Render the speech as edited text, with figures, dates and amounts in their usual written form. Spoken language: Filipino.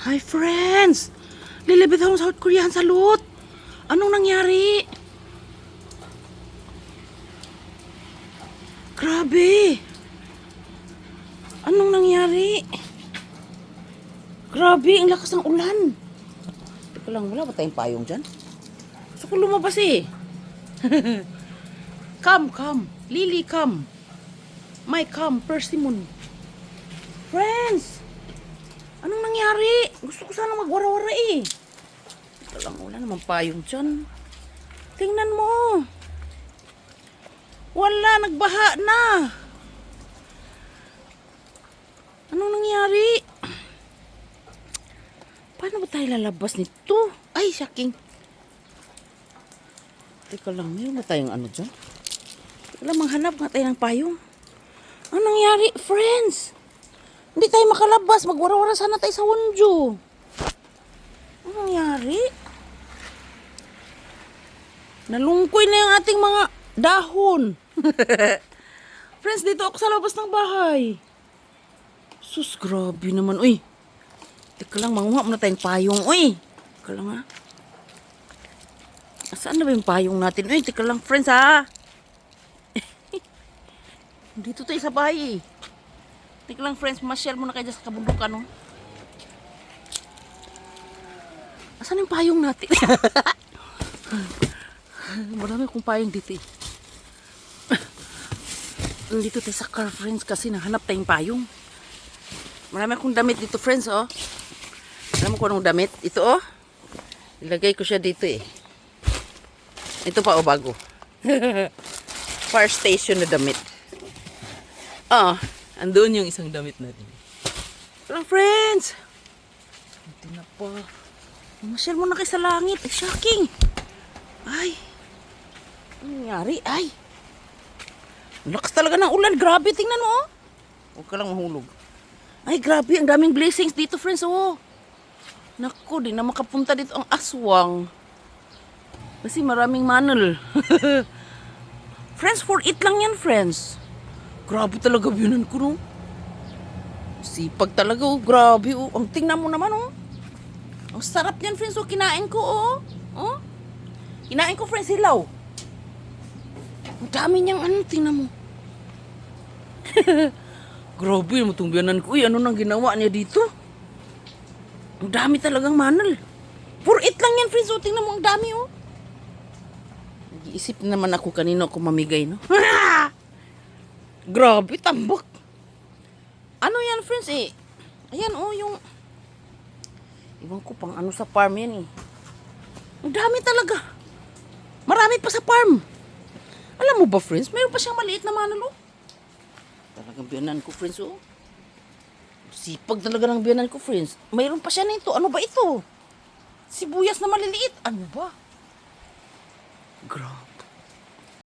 Hi friends! Lilibit akong South Korean salute! Anong nangyari? Grabe! Anong nangyari? Grabe, ang lakas ng ulan! Teka lang, wala ba tayong payong dyan? Gusto ko lumabas eh. Come. Lily, come. My come, persimmon. Friends! Anong nangyari? Gusto ko sana magwara-wara eh. Teka lang, wala namang payong dyan. Tingnan mo. Wala, nagbaha na. Anong nangyari? Paano ba tayo lalabas nito? Ay, shaking. Teka lang, mayroon ba tayong ano dyan? Teka lang, manghanap nga tayo ng payong. Anong nangyari, friends? Hindi tayo makalabas. Magwara-wara sana tayo sa Wonju. Anong nangyari? Nalungkoy na yung ating mga dahon. Friends, dito ako sa labas ng bahay. Sus, grabe naman. Uy, teka lang, manguha muna tayong payong. Uy, teka lang ha. Saan na ba yung payong natin? Uy, teka lang, friends ha. Dito tayo sa bahay eh. Teka lang, friends, ma-share muna kayo sa kabundukan, no? Asan yung payong natin? Marami akong payong dito eh. Nandito tayo sa car, friends, kasi nahanap tayong payong. Marami akong damit dito, friends, oh. Alam mo kung anong damit? Ito, oh. Ilagay ko siya dito eh. Ito pa, oh, bago. Fire station na damit. Ah, andun yung isang damit natin. Walang friends! Hindi na pa. Masyal mo na kayo sa langit. Ay, shocking! Ay! Ano nangyari? Ay! Ang lakas talaga ng ulan. Grabe, tingnan mo, oh. Huwag ka lang mahulog. Ay, grabe. Ang daming blessings dito, friends, oh. Naku, di na makapunta dito ang aswang. Kasi maraming manol. Friends, 4-8 lang yan, friends. Grabe talaga biyanan ko, no? Sipag talaga, oh. Grabe, oh. Ang tingnan mo naman, oh. Ang sarap yan, friends, oh. Kinain ko, oh. Oh? Kinain ko, friends, hilaw. Ang dami niyang ano, tingnan mo. Grabe, matong biyanan ko. Uy, ano nang ginawa niya dito? Ang dami talagang manal. 4-8 lang yan, friends, oh. Tingnan mo, ang dami, oh. Nag-iisip naman ako kanino ako mamigay, no? Grabe, tambak. Ano yan, friends, eh? Ayan, oh, yung... Iwan ko pang ano sa farm yan, eh. Ang dami talaga. Marami pa sa farm. Alam mo ba, friends, mayroon pa siyang maliit na manalo. Talagang biyanan ko, friends, oh. Sipag talaga ng biyanan ko, friends. Mayroon pa siya nito. Ano ba ito? Sibuyas na maliliit. Ano ba? Grabe.